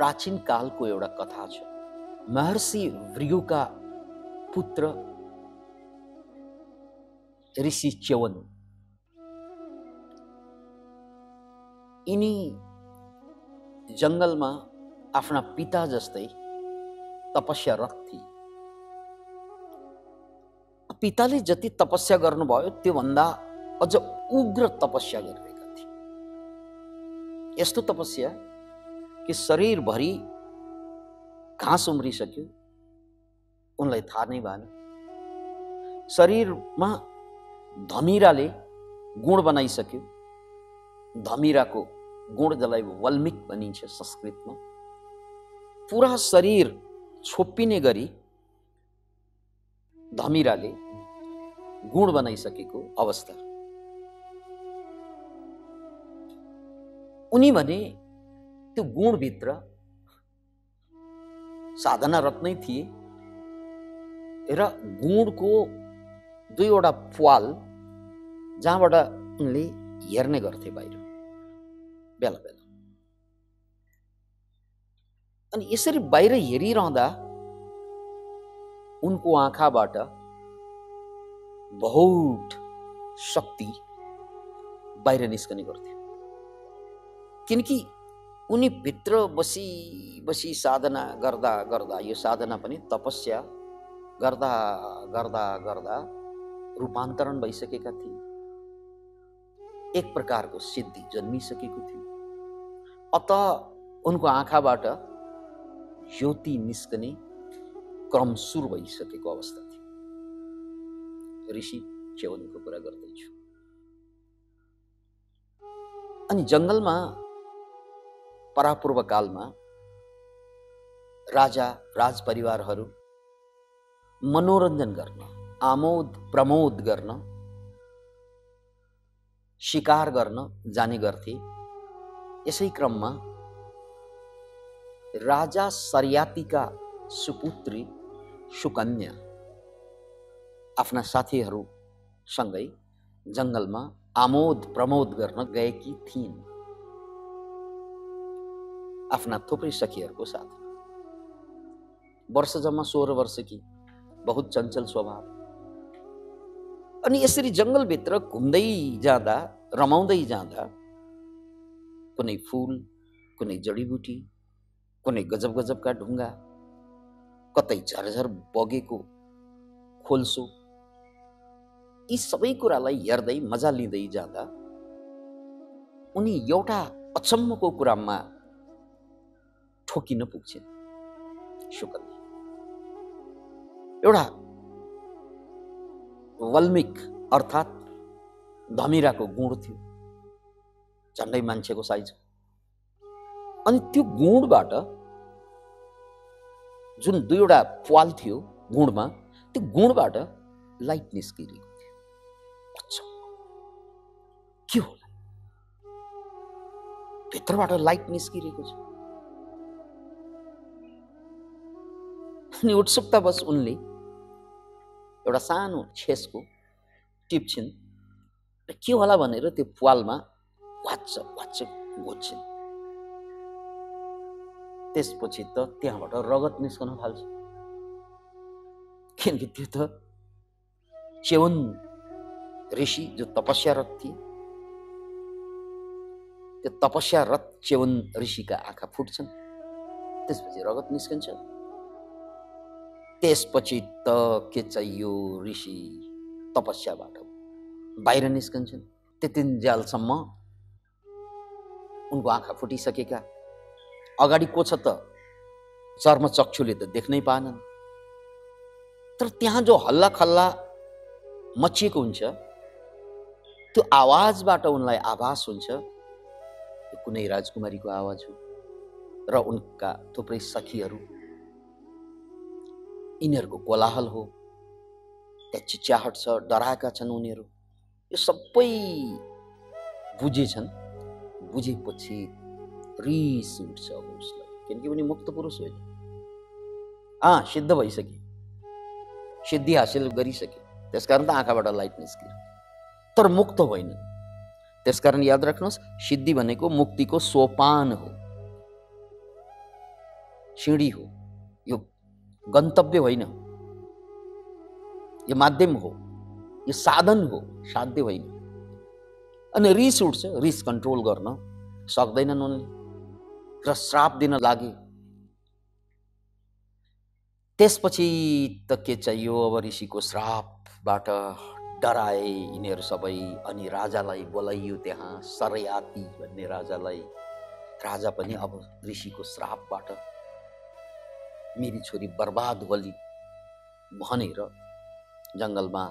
प्राचीन कालको एउटा कथा छ। महर्षि भृगुका पुत्र ऋषि च्यवन यिनी जंगलमा आफ्ना पिता जस्तै तपस्यारत थिए। पिताले जति तपस्या गर्नुभयो त्योभन्दा अझ उग्र तपस्या गरिरहेका थिए। यस्तो तपस्या कि शरीरभरि घाँस उम्रिसक्यो, उनलाई थाहा नै भएन। शरीरमा धमिराले गुण बनाइसक्यो। धमिराको गुण जसलाई वल्मिक भनिन्छ संस्कृतमा, पुरा शरीर छोपिने गरी धमिराले गुण बनाइसकेको अवस्था। उनी भने त्यो गुणभित्र साधनारत नै थिए र गुणको दुईवटा प्वाल जहाँबाट उनले हेर्ने गर्थे बाहिर बेला बेला। अनि यसरी बाहिर हेरिरहँदा उनको आँखाबाट बहुत शक्ति बाहिर निस्कने गर्थ्यो, किनकि उनी भित्र बसी बसी साधना गर्दा गर्दा, यो साधना पनि तपस्या गर्दा गर्दा गर्दा रूपान्तरण भइसकेका थिए। एक प्रकारको सिद्धि जन्मिसकेको थियो। अत उनको आँखाबाट ज्योति निस्कने क्रम सुरु भइसकेको अवस्था थियो। ऋषि च्यवनको कुरा गर्दैछु। अनि जंगलमा परापूर्व कालमा राजा राजपरिवारहरू मनोरञ्जन गर्न, आमोद प्रमोद गर्न, शिकार गर्न जाने गर्थे। यसै क्रममा राजा सर्यातिका सुपुत्री सुकन्या आफ्ना साथीहरूसँगै जंगलमा आमोद प्रमोद गर्न गएकी थिइन्, आफ्ना थुप्रै सखीहरूको साथ। वर्ष जम्मा 16 वर्षकी, बहुत चञ्चल स्वभाव। अनि यसरी जंगलभित्र घुम्दै जाँदा, रमाउँदै जाँदा कुनै फूल, कुनै जडीबुटी, कुनै गजब गजबका ढुङ्गा, कतै झरझर बगेको खोल्सो, यी सबै कुरालाई हेर्दै मजा लिँदै जाँदा उनी एउटा अचम्मको कुरामा ठोकिन पुग्छिन्। सुकन्या एउटा वल्मिक अर्थात् धमिराको गुण थियो, झन्डै मान्छेको साइज। अनि त्यो गुणबाट जुन दुईवटा प्वाल थियो गुणमा, त्यो गुणबाट लाइट निस्किरहेको थियो। अच्छा, के होला? भित्रबाट लाइट निस्किरहेको छ। अनि उत्सुकतावश उनले एउटा सानो छेसको टिप्छिन् र के होला भनेर त्यो प्वालमा वाच्च वाच्च घोज्छिन्। त्यसपछि त त्यहाँबाट रगत निस्कन थाल्छ, किनकि त्यो त च्यवन ऋषि जो तपस्यारत थिए, त्यो तपस्यारत च्यवन ऋषिका आँखा फुट्छन्। त्यसपछि रगत निस्कन्छ। त्यसपछि त के चाहियो, ऋषि तपस्याबाट बाहिर निस्कन्छन्। त्यतिन्जेलसम्म उनको आँखा फुटिसकेका, अगाडि को छ त चर्मचक्षुले त देख्नै पाएनन्। तर त्यहाँ जो हल्ला खल्ला मचिएको हुन्छ, त्यो आवाजबाट उनलाई आभास हुन्छ यो कुनै राजकुमारीको आवाज हो र उनका थुप्रै सखीहरू, यिनीहरूको कोलाहल हो, त्यहाँ चिच्याहट छ, डराएका छन् उनीहरू। यो सबै बुझेछन्। बुझेपछि रिस उठ्छ उसलाई, किनकि उनी मुक्त पुरुष होइन। सिद्ध भइसके, सिद्धि हासिल गरिसके, त्यसकारण त आँखाबाट लाइट निस्कियो, तर मुक्त होइन। त्यसकारण याद राख्नुहोस्, सिद्धि भनेको मुक्तिको सोपान हो। सिँढी हो, यो गन्तव्य होइन, यो माध्यम हो, यो साधन हो, साध्य होइन। अनि रिस उठ्छ, रिस कन्ट्रोल गर्न सक्दैनन् उनले र श्राप दिन लागे। त्यसपछि त के चाहियो, अब ऋषिको श्रापबाट डराए यिनीहरू सबै। अनि राजालाई बोलाइयो त्यहाँ, सरयाती भन्ने राजालाई। राजा पनि अब ऋषिको श्रापबाट मेरी छोरी बर्बाद होली भनेर जङ्गलमा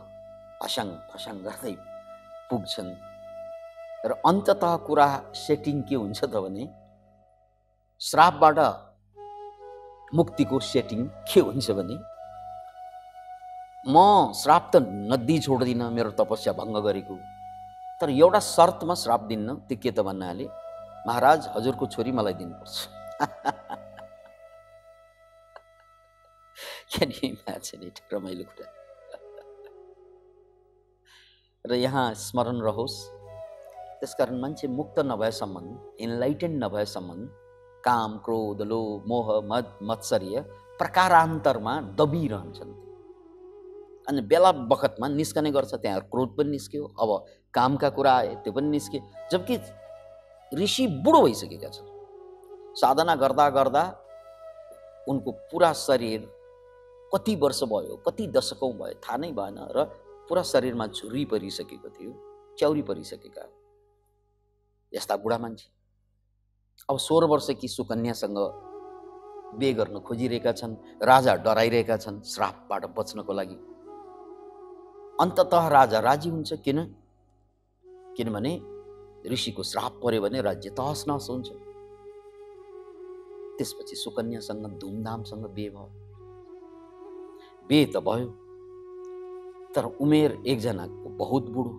फसाङ फसाङ गर्दै पुग्छन्। र अन्ततः कुरा सेटिङ के हुन्छ त भने, श्रापबाट मुक्तिको सेटिङ के हुन्छ भने, म श्राप त नदी छोड्दिनँ मेरो तपस्या भङ्ग गरेको, तर एउटा शर्तमा श्राप दिन्न। त्यो के त भन्नाले, महाराज हजुरको छोरी मलाई दिनुपर्छ। Can you imagine it? रमाइलो कुरा। र यहाँ स्मरण रहोस्, त्यसकारण मान्छे मुक्त नभएसम्म, इन्लाइटेन्ड नभएसम्म काम, क्रोध, लोभ, मोह, मद, मत्सर्य प्रकारान्तरमा दबिरहन्छन्। अनि बेला बखतमा निस्कने गर्छ। त्यहाँ क्रोध पनि निस्क्यो, अब कामका कुरा आए त्यो पनि निस्क्यो। जबकि ऋषि बुढो भइसकेका छन्। साधना गर्दा गर्दा उनको पुरा शरीर कति वर्ष भयो, कति दशकौँ भयो थाहा नै भएन, र पुरा शरीरमा झुर्री परिसकेको थियो, च्याउरी परिसकेका यस्ता बुढा मान्छे अब 16 वर्षकी सुकन्यासँग बिहे गर्न खोजिरहेका छन्। राजा डराइरहेका छन् श्रापबाट बच्नको लागि। अन्ततः राजा राजी हुन्छ। किनभने ऋषिको श्राप पर्यो भने राज्य तहस नहस हुन्छ। त्यसपछि सुकन्यासँग धुमधामसँग बिहे भयो। बिहे त भयो, तर उमेर एकजनाको बहुत बुढो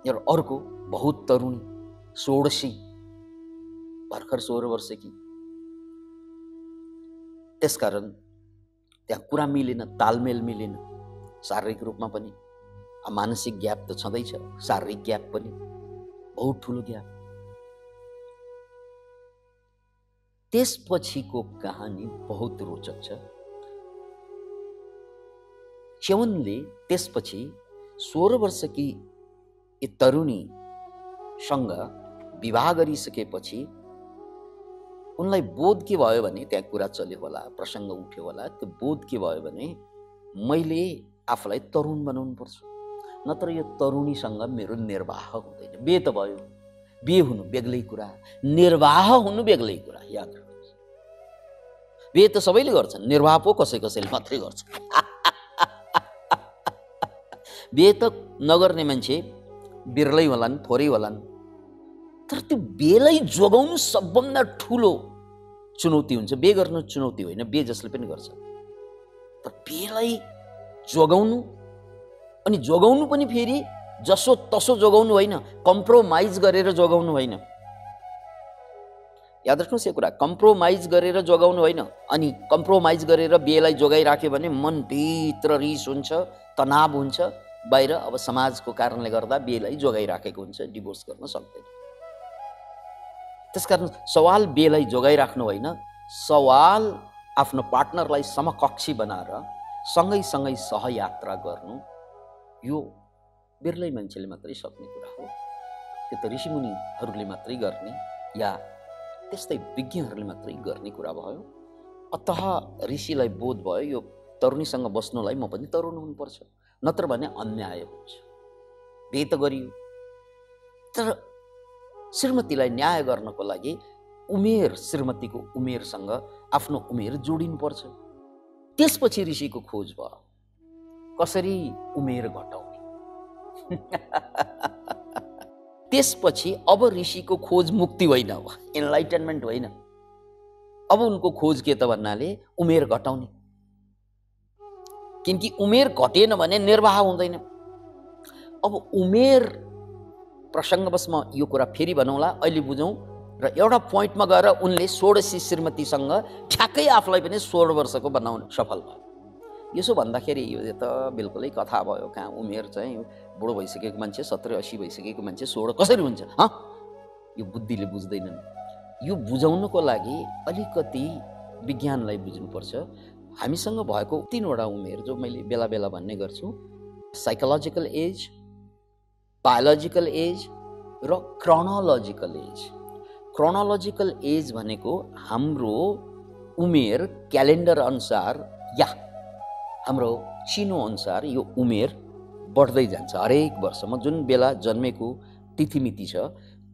र अर्को बहुत तरुणी, 16 भर्खर 16 वर्षकी। त्यसकारण त्यहाँ कुरा मिलेन, तालमेल मिलेन, शारीरिक रूपमा पनि। मानसिक ग्याप त छँदैछ, शारीरिक ग्याप पनि बहुत ठुलो ग्याप। त्यसपछिको कहानी बहुत रोचक छ। च्यवनले त्यसपछि 16 वर्षकी तरुणीसँग विवाह गरिसकेपछि उनलाई बोध के भयो भने, त्यहाँ कुरा चल्यो होला, प्रसङ्ग उठ्यो होला, त्यो बोध के भयो भने, मैले आफूलाई तरुण बनाउनु पर्छ, नत्र यो तरुणीसँग मेरो निर्वाह हुँदैन। बिहे त भयो, बिहे हुनु बेग्लै कुरा, निर्वाह हुनु बेग्लै कुरा, याद राख्नुहोस्। बिहे त सबैले गर्छन्, निर्वाह पो कसैले मात्रै गर्छ। बिहे त नगर्ने मान्छे बिरलै होलान्, थोरै होलान्, तर त्यो बेलाई जोगाउनु सबभन्दा ठुलो चुनौती हुन्छ। बे गर्नु चुनौती होइन, बे जसले पनि गर्छ, तर बेलाई जोगाउनु, अनि जोगाउनु पनि फेरि जसो तसो जोगाउनु होइन, कम्प्रोमाइज गरेर जोगाउनु होइन। याद राख्नुहोस् यो कुरा, कम्प्रोमाइज गरेर जोगाउनु होइन। अनि कम्प्रोमाइज गरेर बेलाई जोगाइराख्यो भने मनभित्र रिस हुन्छ, तनाव हुन्छ, बाहिर अब समाजको कारणले गर्दा बेलाई जोगाइराखेको हुन्छ, डिभोर्स गर्न सक्दैन। त्यसकारण सवाल बेलाई जोगाइराख्नु होइन, सवाल आफ्नो पार्टनरलाई समकक्षी बनाएर सँगै सहयात्रा गर्नु, यो बिरलै मान्छेले मात्रै सक्ने कुरा हो। त्यो त ऋषिमुनिहरूले मात्रै गर्ने या त्यस्तै विज्ञहरूले मात्रै गर्ने कुरा भयो। अतः ऋषिलाई बोध भयो यो तरुणीसँग बस्नुलाई म पनि तरुण हुनुपर्छ, नत्र भने अन्याय हुन्छ। बिहे त गरियो, तर श्रीमतीलाई न्याय गर्नको लागि श्रीमतीको उमेरसँग आफ्नो उमेर जोडिनुपर्छ। त्यसपछि ऋषिको खोज भयो, कसरी उमेर घटाउने। त्यसपछि अब ऋषिको खोज मुक्ति होइन, इन्लाइटनमेन्ट होइन। अब उनको खोज के त भन्नाले उमेर घटाउने, किनकि उमेर घटेन भने निर्वाह हुँदैन। अब उमेर प्रसङ्गवश म यो कुरा फेरि भनौँला, अहिले बुझौँ। र एउटा पोइन्टमा गएर उनले 16 श्रीमतीसँग ठ्याक्कै आफूलाई पनि 16 वर्षको बनाउन सफल भयो। यसो भन्दाखेरि यो त बिल्कुलै कथा भयो। कहाँ उमेर चाहिँ बुढो भइसकेको मान्छे 70-80 भइसकेको मान्छे 16 कसरी हुन्छ? यो बुद्धिले बुझ्दैनन्। यो बुझाउनको लागि अलिकति विज्ञानलाई बुझ्नुपर्छ। हामीसँग भएको 3वटा उमेर जो मैले बेला बेला भन्ने गर्छु, साइकोलोजिकल एज, बायोलोजिकल एज र क्रोनोलोजिकल एज। क्रोनोलोजिकल एज भनेको हाम्रो उमेर क्यालेन्डर अनुसार या हाम्रो चिनो अनुसार यो उमेर बढ्दै जान्छ। हरेक वर्षमा जुन बेला जन्मेको तिथिमिति छ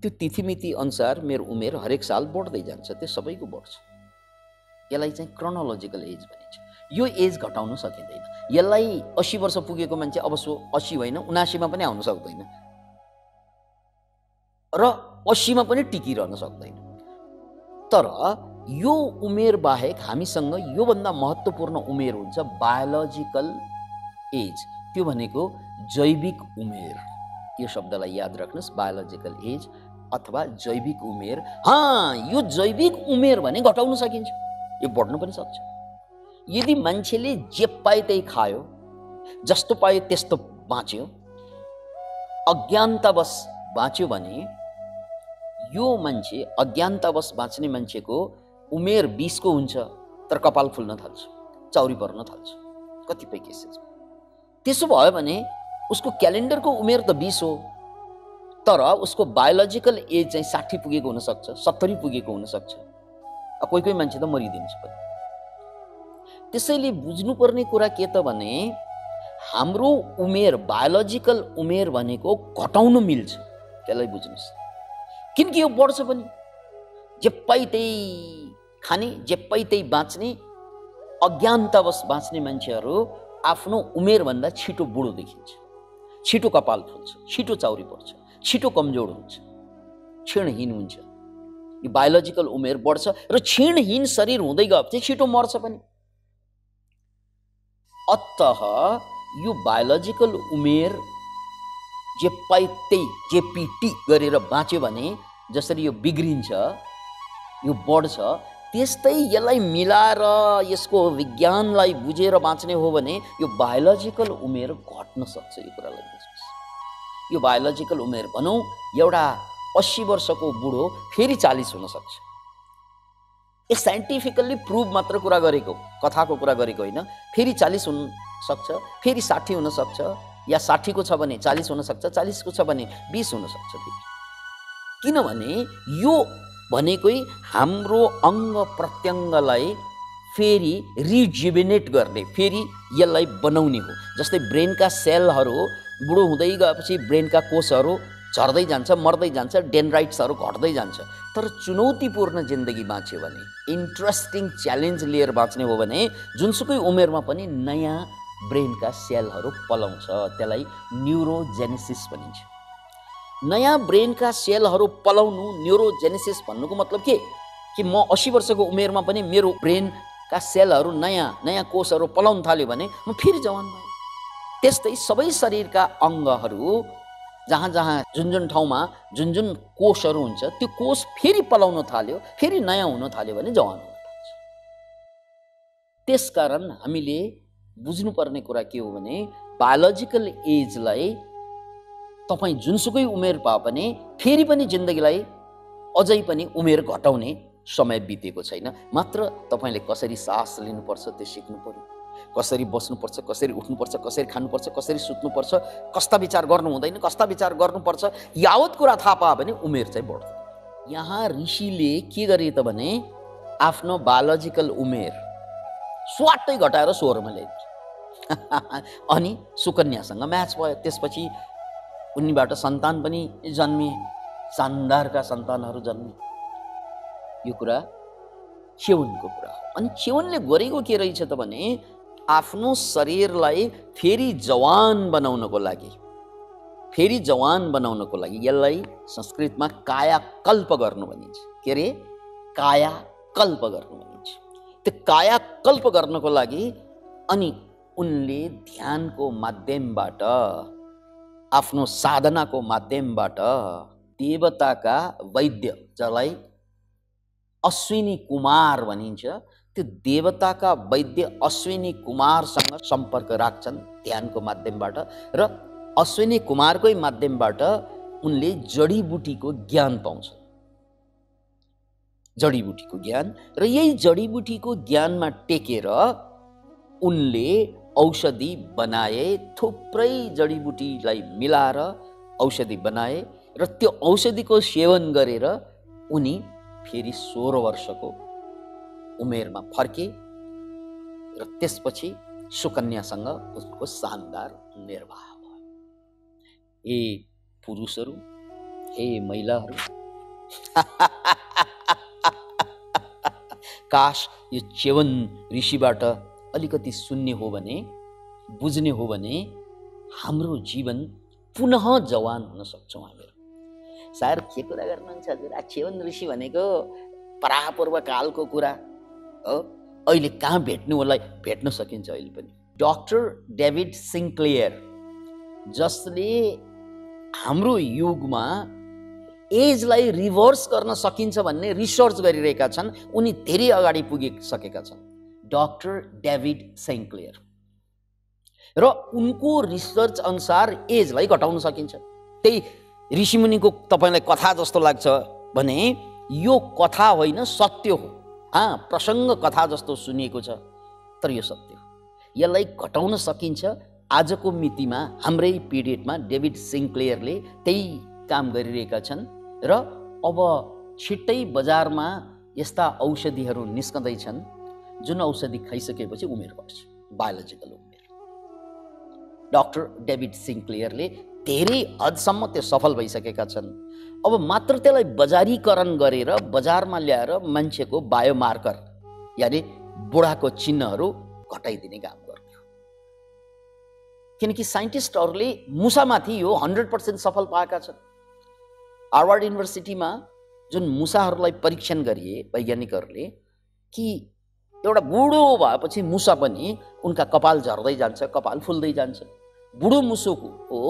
त्यो तिथिमिति अनुसार मेरो उमेर हरेक साल बढ्दै जान्छ, त्यो सबैको बढ्छ। यसलाई चाहिँ क्रोनोलोजिकल एज भनिन्छ। यो एज घटाउन सकिँदैन। यसलाई 80 वर्ष पुगेको मान्छे अब 80 होइन 79 मा पनि आउन सक्दैन र 80 मा पनि टिकिरहन सक्दैन। तर यो उमेर बाहेक हामीसँग योभन्दा महत्त्वपूर्ण उमेर हुन्छ बायोलोजिकल एज। त्यो भनेको जैविक उमेर। यो शब्दलाई याद राख्नुहोस्, बायोलोजिकल एज अथवा जैविक उमेर। यो जैविक उमेर भने घटाउन सकिन्छ, यो बढ्न पनि सक्छ। यदि मान्छेले जे पाए त्यही खायो, जस्तो पायो त्यस्तो बाँच्यो, अज्ञानतावश बाँच्यो भने यो मान्छे अज्ञानतावश बाँच्ने मान्छेको उमेर 20 को हुन्छ, तर कपाल फुल्न थाल्छ, चाउरी पर्न थाल्छ कतिपय केसेसमा। त्यसो भयो भने उसको क्यालेन्डरको उमेर त 20 हो, तर उसको बायोलोजिकल एज चाहिँ 60 पुगेको हुनसक्छ, 70 पुगेको हुनसक्छ। कोही कोही मान्छे त मरिदिन्छ पनि। त्यसैले बुझ्नुपर्ने कुरा के त भने हाम्रो उमेर बायोलोजिकल उमेर भनेको घटाउन मिल्छ। त्यसलाई बुझ्नुहोस्, किनकि यो बढ्छ पनि। जे पाइ त्यही खाने, जे पाइ त्यही बाँच्ने, अज्ञानतावश बाँच्ने मान्छेहरू आफ्नो उमेरभन्दा छिटो बुढो देखिन्छ, छिटो कपाल फुल्छ, छिटो चाउरी पर्छ, छिटो कमजोर हुन्छ, क्षीणहीन हुन्छ। यो बायोलोजिकल उमेर बढ्छ र क्षीणहीन शरीर हुँदै गएपछि छिटो मर्छ पनि। अतः यो बायोलोजिकल उमेर जे पाइ त्यही जेपीटी गरेर बाँच्यो भने जसरी यो बिग्रिन्छ, यो बढ्छ, त्यस्तै यसलाई मिलाएर यसको विज्ञानलाई बुझेर बाँच्ने हो भने यो बायोलोजिकल उमेर घट्न सक्छ। यो कुरालाई बुझ्नुहोस्। यो बायोलोजिकल उमेर भनौँ एउटा 80 वर्षको बुढो फेरि 40 हुन सक्छ। यो साइन्टिफिकल्ली प्रुभ मात्र कुरा गरेको, कथाको कुरा गरेको होइन। फेरि 40 हुन सक्छ, फेरि 60 हुन सक्छ, या 60 को छ भने 40 हुन सक्छ, 40 को छ भने 20 हुन सक्छ फेरि। किनभने यो भनेकै हाम्रो अङ्ग प्रत्यङ्गलाई फेरि रिजुभिनेट गर्ने, फेरि यसलाई बनाउने हो। जस्तै ब्रेनका सेलहरू बुढो हुँदै गएपछि ब्रेनका कोषहरू झर्दै जान्छ, मर्दै जान्छ, डेन्ड्राइट्सहरू घट्दै जान्छ। तर चुनौतीपूर्ण जिन्दगी बाँच्यो भने, इन्ट्रेस्टिङ च्यालेन्ज लिएर बाँच्ने हो भने जुनसुकै उमेरमा पनि नयाँ ब्रेनका सेलहरू पलाउँछ। त्यसलाई न्युरोजेनेसिस भनिन्छ। नयाँ ब्रेनका सेलहरू पलाउनु, न्युरोजेनेसिस भन्नुको मतलब के? कि म 80 वर्षको उमेरमा पनि मेरो ब्रेनका सेलहरू नयाँ कोषहरू पलाउन थाल्यो भने म फेरि जवान भएँ। त्यस्तै सबै शरीरका अङ्गहरू जहाँ जहाँ जुन ठाउँमा जुन कोषहरू हुन्छ त्यो कोष फेरि पलाउन थाल्यो, फेरि नयाँ हुन थाल्यो भने जवान हुन थाल्छ। त्यसकारण हामीले बुझ्नुपर्ने कुरा के हो भने बायोलोजिकल एजलाई तपाईँ जुनसुकै उमेर पाए पनि फेरि पनि जिन्दगीलाई अझै पनि उमेर घटाउने समय बितेको छैन। मात्र तपाईँले कसरी सास लिनुपर्छ त्यो सिक्नु पर्यो, कसरी बस्नुपर्छ, कसरी उठ्नुपर्छ, कसरी खानुपर्छ, कसरी सुत्नुपर्छ, कस्ता विचार गर्नु हुँदैन, कस्ता विचार गर्नुपर्छ, यावत कुरा थाहा पायो भने उमेर चाहिँ बढ्छ। यहाँ ऋषिले के गरे त भने आफ्नो बायोलोजिकल उमेर स्वाटै घटाएर 16 मा ल्याइदिन्छ। अनि सुकन्यासँग म्याच भयो। त्यसपछि उनीबाट सन्तान पनि जन्मिए, शानदारका सन्तानहरू जन्मिए। यो कुरा च्यवनको कुरा हो। अनि च्यवनले गरेको के रहेछ त भने आफ्नो शरीरलाई फेरि जवान बनाउनको लागि, यसलाई संस्कृतमा कायाकल्प गर्नु भनिन्छ। के रे? कायाकल्प गर्नु भनिन्छ। त्यो कायाकल्प गर्नको लागि अनि उनले ध्यानको माध्यमबाट, आफ्नो साधनाको माध्यमबाट देवताका वैद्य, जसलाई अश्विनी कुमार भनिन्छ, त्यो देवताका वैद्य अश्विनी कुमारसँग सम्पर्क राख्छन् ध्यानको माध्यमबाट। र अश्विनी कुमारकै माध्यमबाट उनले जडीबुटीको ज्ञान पाउँछन्। जडीबुटीको ज्ञान, र यही जडीबुटीको ज्ञानमा टेकेर उनले औषधि बनाए। थुप्रै जडीबुटीलाई मिलाएर औषधि बनाए र त्यो औषधिको सेवन गरेर उनी फेरि 16 वर्षको उमेरमा फर्के र त्यसपछि सुकन्यासँग उसको शानदार निर्वाह भयो। हे पुरुषहरू, हे महिलाहरू, काश यो च्यवन ऋषिबाट अलिकति सुन्ने हो भने, बुझ्ने हो भने हाम्रो जीवन पुनः जवान हुन सक्छौँ हामीहरू। सर के कुरा गर्नुहुन्छ हजुर? च्यवन ऋषि भनेको परापूर्व कालको कुरा हो, अहिले कहाँ भेट्नु, उसलाई भेट्न सकिन्छ अहिले पनि। डाक्टर डेभिड सिन्क्लेयर, जसले हाम्रो युगमा एजलाई रिभर्स गर्न सकिन्छ भन्ने रिसर्च गरिरहेका छन्, उनी धेरै अगाडि पुगिसकेका छन्। डाक्टर डेभिड सिन्क्लेयर, र उनको रिसर्च अनुसार एजलाई घटाउन सकिन्छ। त्यही ऋषिमुनिको तपाईँलाई कथा जस्तो लाग्छ भने यो कथा होइन, सत्य हो। प्रसङ्ग कथा जस्तो सुनिएको छ, तर यो सत्य हो। यसलाई घटाउन सकिन्छ। आजको मितिमा हाम्रै पिरियडमा डेभिड सिन्क्लेयरले त्यही काम गरिरहेका छन् र अब छिट्टै बजारमा यस्ता औषधिहरू निस्कँदैछन् जुन औषधि खाइसकेपछि उमेर बढ्छ, बायोलोजिकल उमेर। डाक्टर डेभिड सिन्क्लेयरले धेरै हदसम्म त्यो सफल भइसकेका छन्। अब मात्र त्यसलाई बजारीकरण गरेर बजारमा ल्याएर मान्छेको बायोमार्कर यानि बुढाको चिन्हहरू घटाइदिने काम गर्यो। किनकि साइन्टिस्टहरूले मुसामाथि यो 100% सफल पाएका छन्। हार्वर्ड युनिभर्सिटीमा जुन मुसाहरूलाई परीक्षण गरिए वैज्ञानिकहरूले कि एउटा बुढो भएपछि मुसा पनि उनका कपाल झर्दै जान्छ, कपाल फुल्दै जान्छ। बुढो मुसोको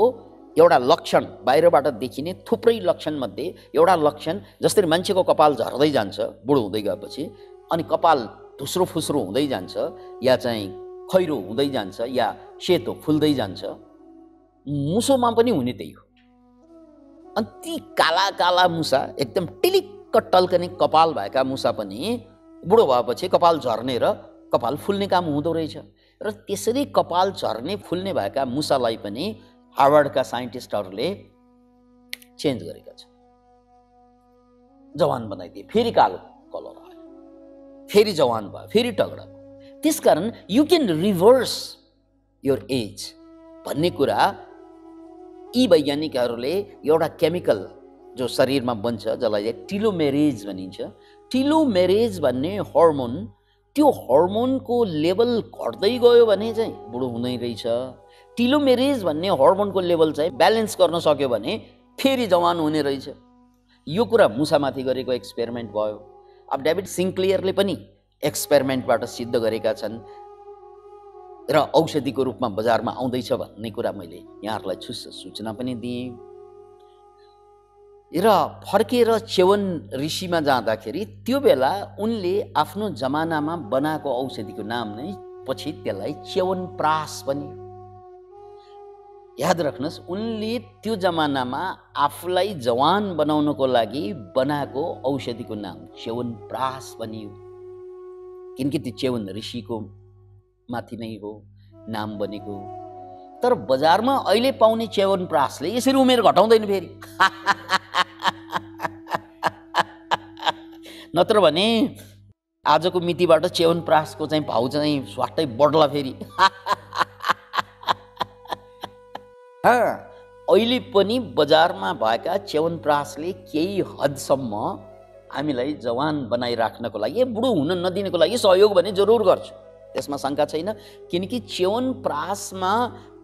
एउटा लक्षण, बाहिरबाट देखिने थुप्रै लक्षण मध्ये एउटा लक्षण, जसरी मान्छेको कपाल झर्दै जान्छ बुढो हुँदै गएपछि, अनि कपाल धुस्रो फुस्रो हुँदै जान्छ या चाहिँ खैरो हुँदै जान्छ या सेतो फुल्दै जान्छ, मुसोमा पनि हुने त्यही हो। अनि ती काला काला मुसा, एकदम टिलिक्क टल्कने कपाल भएका मुसा पनि बुढो भएपछि कपाल झर्ने र कपाल फुल्ने काम हुँदो रहेछ। र त्यसरी कपाल झर्ने फुल्ने भएका मुसालाई पनि हार्वर्डका साइन्टिस्टहरूले चेन्ज गरेका छन्, जवान बनाइदिए। फेरि कालो कलर आयो, फेरि जवान भयो, फेरि तगडा भयो। त्यसकारण you can reverse your age भन्ने कुरा यी वैज्ञानिकहरूले एउटा केमिकल जो शरीरमा बन्छ, जसलाई टिलोमेरेज भनिन्छ, टिलोमेरेज भन्ने हर्मोन, त्यो हर्मोनको लेभल घट्दै गयो भने चाहिँ बुढो हुँदै रहेछ। टिलोमेरेज भन्ने हर्मोनको लेभल चाहिँ ब्यालेन्स गर्न सक्यो भने फेरि जवान हुने रहेछ। यो कुरा मुसामाथि गरेको एक्सपेरिमेन्ट भयो। अब डेभिड सिन्क्लेयरले पनि एक्सपेरिमेन्टबाट सिद्ध गरेका छन् र औषधिको रूपमा बजारमा आउँदैछ भन्ने कुरा मैले यहाँहरूलाई सूचना पनि दिएँ। र फर्केर च्यवन ऋषिमा जाँदाखेरि त्यो बेला उनले आफ्नो जमानामा बनाएको औषधिको नाम नै पछि त्यसलाई च्यवनप्राश बन्यो। याद राख्नुहोस्, उनले त्यो जमानामा आफूलाई जवान बनाउनको लागि बनाएको औषधिको नाम च्यवनप्राश बनियो। किनकि त्यो च्यवन ऋषिको माथि नै हो नाम बनेको। तर बजारमा अहिले पाउने च्यवनप्राशले यसरी उमेर घटाउँदैन फेरि। नत्र भने आजको मितिबाट च्यवनप्राशको चाहिँ भाउ चाहिँ स्वाटै बढ्ला फेरि। अहिले पनि बजारमा भएका च्यवनप्राशले केही हदसम्म हामीलाई जवान बनाइराख्नको लागि, बुढो हुन नदिनको लागि सहयोग भने जरुर गर्छ, त्यसमा शङ्का छैन। किनकि च्यवनप्राशमा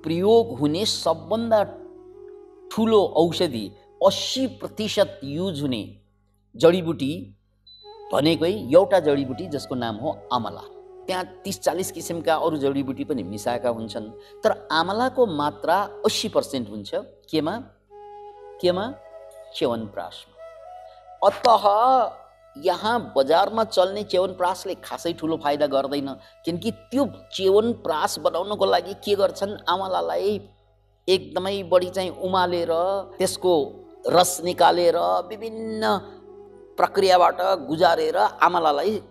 प्रयोग हुने सबभन्दा ठुलो औषधि 80% युज हुने जडीबुटी भनेकै एउटा जडीबुटी जसको नाम हो आमला। त्यहाँ 30-40 किसिमका अरू जडीबुटी पनि मिसाएका हुन्छन्, तर आमलाको मात्रा 80% हुन्छ। केमा? च्यवनप्राशमा। अतः यहाँ बजारमा चल्ने च्यवनप्राशले खासै ठुलो फाइदा गर्दैन। किनकि त्यो च्यवनप्राश बनाउनको लागि के गर्छन्, आमलालाई एकदमै बढी चाहिँ उमालेर त्यसको रस निकालेर विभिन्न प्रक्रियाबाट गुजारेर अमलालाई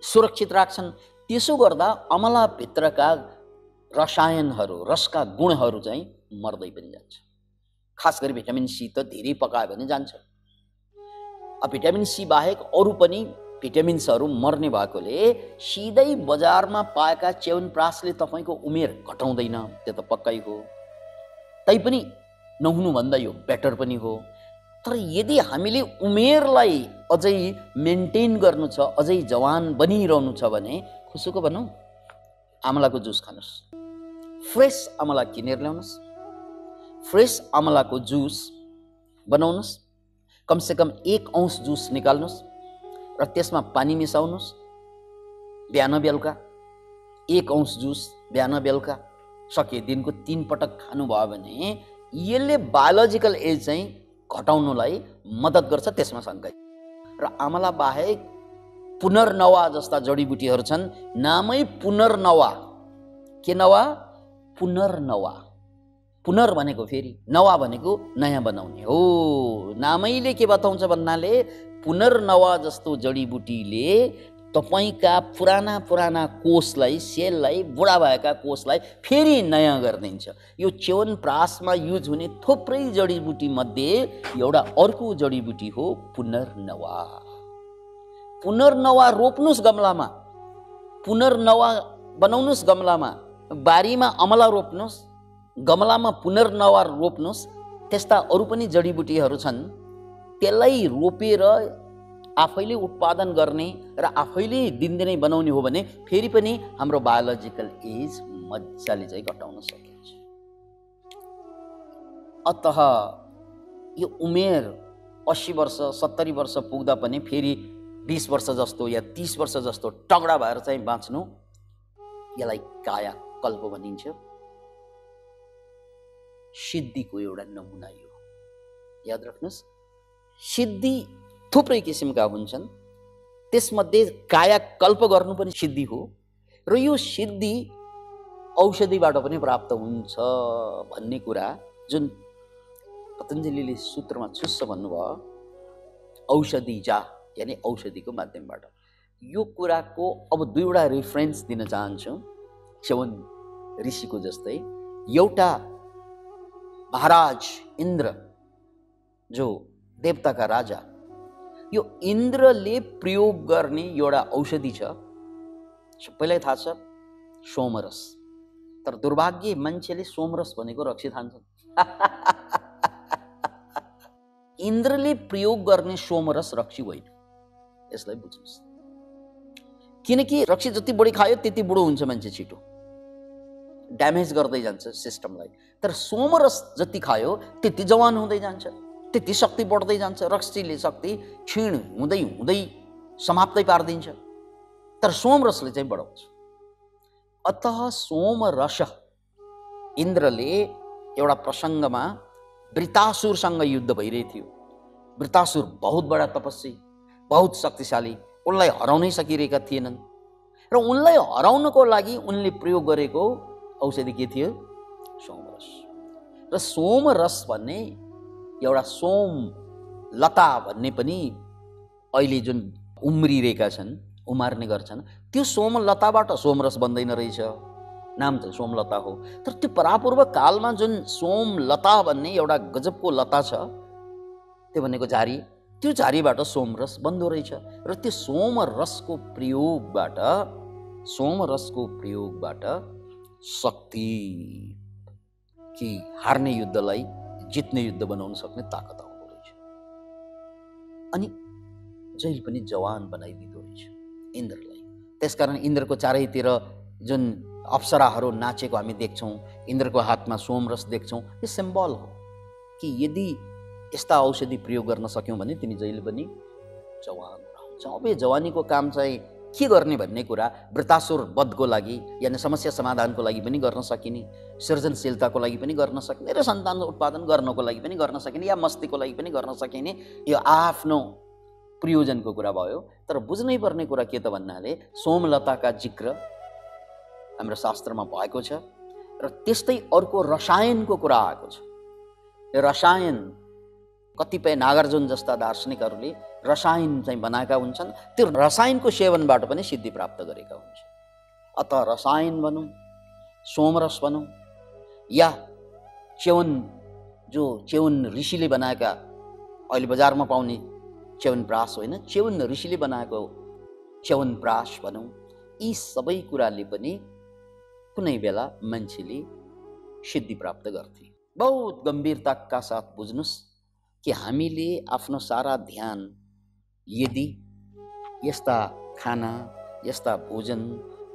सुरक्षित राख्छन्। त्यसो गर्दा अमलाभित्रका रसायनहरू, रसका गुणहरू चाहिँ मर्दै पनि जान्छ। खास गरी भिटामिन सी त धेरै पकायो भने जान्छ। भिटामिन सी बाहेक अरू पनि भिटामिन्सहरू मर्ने भएकोले सिधै बजारमा पाएका च्यवनप्रासले तपाईँको उमेर घटाउँदैन, त्यो त पक्कै हो। तैपनि नहुनुभन्दा यो बेटर पनि हो। तर यदि हामीले उमेरलाई अझै मेन्टेन गर्नु छ, अझै जवान बनिरहनु छ भने खुसुको भनौँ, अमलाको जुस खानुहोस्। फ्रेस अमला किनेर ल्याउनुहोस्, फ्रेस अमलाको जुस बनाउनुहोस्। कमसेकम 1 औंस जुस निकाल्नुहोस् र त्यसमा पानी मिसाउनुहोस्। बिहान बेलुका 1 औंस जुस बिहान बेलुका सके दिनको 3 पटक खानुभयो भने यसले बायोलोजिकल एज चाहिँ घटाउनलाई मद्दत गर्छ, त्यसमा शङ्का। र अमला बाहेक पुनर्नवा जस्ता जडीबुटीहरू छन्। नामै पुनर्नवा। के नवा? पुनर्नवा। पुनर् भनेको फेरि, नवा भनेको नयाँ बनाउने हो। नामैले के बताउँछ भन्नाले पुनर्नवा जस्तो जडीबुटीले तपाईका पुराना कोषलाई, सेललाई, बुढा भएका कोषलाई फेरि नयाँ गरिदिन्छ। यो च्यवनप्रासमा युज हुने थुप्रै जडीबुटी मध्ये एउटा अर्को जडीबुटी हो पुनर्नवा। पुनर्नवा रोप्नुस् गमलामा, पुनर्नवा बनाउनुस् गमलामा, बारीमा अमला रोप्नुस्, गमलामा पुनर्नवा रोप्नुस्। त्यस्ता अरू पनि जडीबुटीहरू छन्, त्यसलाई रोपेर आफैले उत्पादन गर्ने र आफैले दिनदिनै बनाउने हो भने फेरि पनि हाम्रो बायोलोजिकल एज मजाले चाहिँ घटाउन सकिन्छ। अतः यो उमेर 80 वर्ष 70 वर्ष पुग्दा पनि फेरि 20 वर्ष जस्तो या 30 वर्ष जस्तो तगडा भएर चाहिँ बाँच्नु, यसलाई कायाकल्प भनिन्छ। सिद्धिको एउटा नमुना यो याद राख्नुहोस्। सिद्धि थुप्रै किसिमका हुन्छन्, त्यसमध्ये कायाकल्प गर्नु पनि सिद्धि हो र यो सिद्धि औषधिबाट पनि प्राप्त हुन्छ भन्ने कुरा जुन पतञ्जलिले सूत्रमा छुस्स भन्नुभयो, औषधि जा यानी औषधिको माध्यमबाट। यो कुराको अब 2वटा रेफरेन्स दिन चाहन्छु च्यवन ऋषिको जस्तै। एउटा महाराज इन्द्र जो देवताका राजा, यो इन्द्रले प्रयोग गर्ने एउटा औषधि छ, सबैलाई थाहा छ, सोमरस। तर दुर्भाग्य मान्छेले सोमरस भनेको रक्सी खान्छन्। इन्द्रले प्रयोग गर्ने सोमरस रक्सी होइन, यसलाई बुझ्नुहोस्। किनकि रक्सी जति बढी खायो त्यति बुढो हुन्छ मान्छे, छिटो ड्यामेज गर्दै जान्छ सिस्टमलाई। तर सोमरस जति खायो त्यति जवान हुँदै जान्छ, त्यति शक्ति बढ्दै जान्छ। रक्सीले शक्ति क्षीण हुँदै हुँदै समाप्तै पारिदिन्छ, तर सोमरसले चाहिँ बढाउँछ। अतः सोमरस इन्द्रले एउटा प्रसङ्गमा वृतासुरसँग युद्ध भइरहेको थियो। वृतासुर बहुत बडा तपस्वी, बहुत शक्तिशाली, उनलाई हराउनै सकिरहेका थिएनन् र उनलाई हराउनको लागि उनले प्रयोग गरेको औषधि के थियो? सोमरस। र सोमरस भन्ने एउटा सोम लता भन्ने पनि अहिले जुन उम्रिरहेका छन्, उमार्ने गर्छन्, त्यो सोमलताबाट सोमरस बन्दैन रहेछ। नाम त सोमलता हो, तर त्यो परापूर्व कालमा जुन सोमलता भन्ने एउटा गजबको लता छ, त्यो भनेको झारी, त्यो झारीबाट सोमरस बन्दो रहेछ। र त्यो सोमरसको प्रयोगबाट शक्ति कि हार्ने युद्धलाई जित्ने युद्ध बनाउन सक्ने ताकत आउँदो रहेछ। अनि जहिले पनि जवान बनाइदिँदो रहेछ इन्द्रलाई। त्यसकारण इन्द्रको चारैतिर जुन अप्सराहरू नाचेको हामी देख्छौँ, इन्द्रको हातमा सोमरस देख्छौँ, यो सिम्बल हो कि यदि यस्ता औषधि प्रयोग गर्न सक्यौँ भने तिमी जहिले पनि जवान रहन्छ। अब यो जवानीको काम चाहिँ के गर्ने भन्ने कुरा वृतासुर वधको लागि यानि समस्या समाधानको लागि पनि गर्न सकिने, सृजनशीलताको लागि पनि गर्न सकिने र सन्तान उत्पादन गर्नको लागि पनि गर्न सकिने या मस्तीको लागि पनि गर्न सकिने, यो आफ्नो प्रयोजनको कुरा भयो। तर बुझ्नै पर्ने कुरा के त भन्नाले सोमलताका जिक्र हाम्रो शास्त्रमा भएको छ र त्यस्तै अर्को रसायनको कुरा आएको छ। यो रसायन कतिपय नागार्जुन जस्ता दार्शनिकहरूले रसायन चाहिँ बनाएका हुन्छन्, त्यो रसायनको सेवनबाट पनि सिद्धि प्राप्त गरेका हुन्छन्। अत रसायन भनौँ, सोमरस भनौँ, या च्यवन ऋषिले बनाएका, अहिले बजारमा पाउने च्यवनप्राश होइन, च्यवन ऋषिले बनाएको च्यवनप्राश भनौँ, यी सबै कुराले पनि कुनै बेला मान्छेले सिद्धि प्राप्त गर्थे। बहुत गम्भीरताका साथ बुझ्नुस् कि हामीले आफ्नो सारा ध्यान यदि यस्ता खाना, यस्ता भोजन,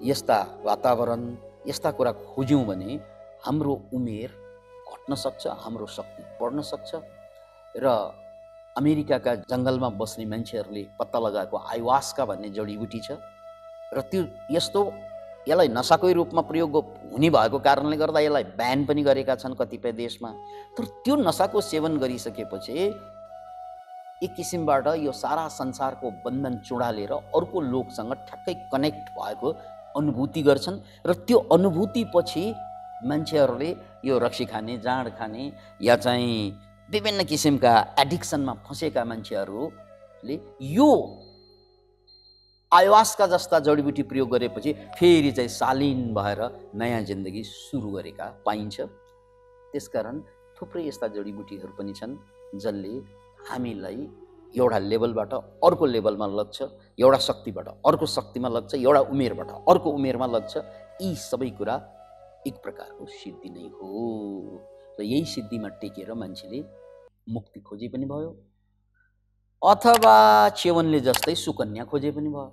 यस्ता वातावरण, यस्ता कुरा खोज्यौँ भने हाम्रो उमेर घट्न सक्छ, हाम्रो शक्ति बढ्न सक्छ। र अमेरिकाका जङ्गलमा बस्ने मान्छेहरूले पत्ता लगाएको आयुवास्का भन्ने जडीबुटी छ, र त्यो यसलाई नसाकै रूपमा प्रयोग हुने भएको कारणले गर्दा यसलाई ब्यान पनि गरेका छन् कतिपय देशमा। तर त्यो नसाको सेवन गरिसकेपछि एक किसिमबाट यो सारा संसारको बन्धन चुडालेर अर्को लोकसँग ठ्याक्कै कनेक्ट भएको अनुभूति गर्छन्, र त्यो अनुभूति पछि मान्छेहरूले यो रक्सी खाने, जाँड खाने, या चाहिँ विभिन्न किसिमका एडिक्सनमा फँसेका मान्छेहरूले यो आयुवास्का जस्ता जडीबुटी प्रयोग गरेपछि फेरि चाहिँ शालीन भएर नयाँ जिन्दगी सुरु गरेका पाइन्छ। त्यसकारण थुप्रै यस्ता जडीबुटीहरू पनि छन् जसले हामीलाई एउटा लेभलबाट अर्को लेभलमा लग्छ, एउटा शक्तिबाट अर्को शक्तिमा लग्छ, एउटा उमेरबाट अर्को उमेरमा लग्छ। यी सबै कुरा एक प्रकारको सिद्धि नै हो, र यही सिद्धिमा टेकेर मान्छेले मुक्ति खोजे पनि भयो, अथवा च्यवनले जस्तै सुकन्या खोजे पनि भयो।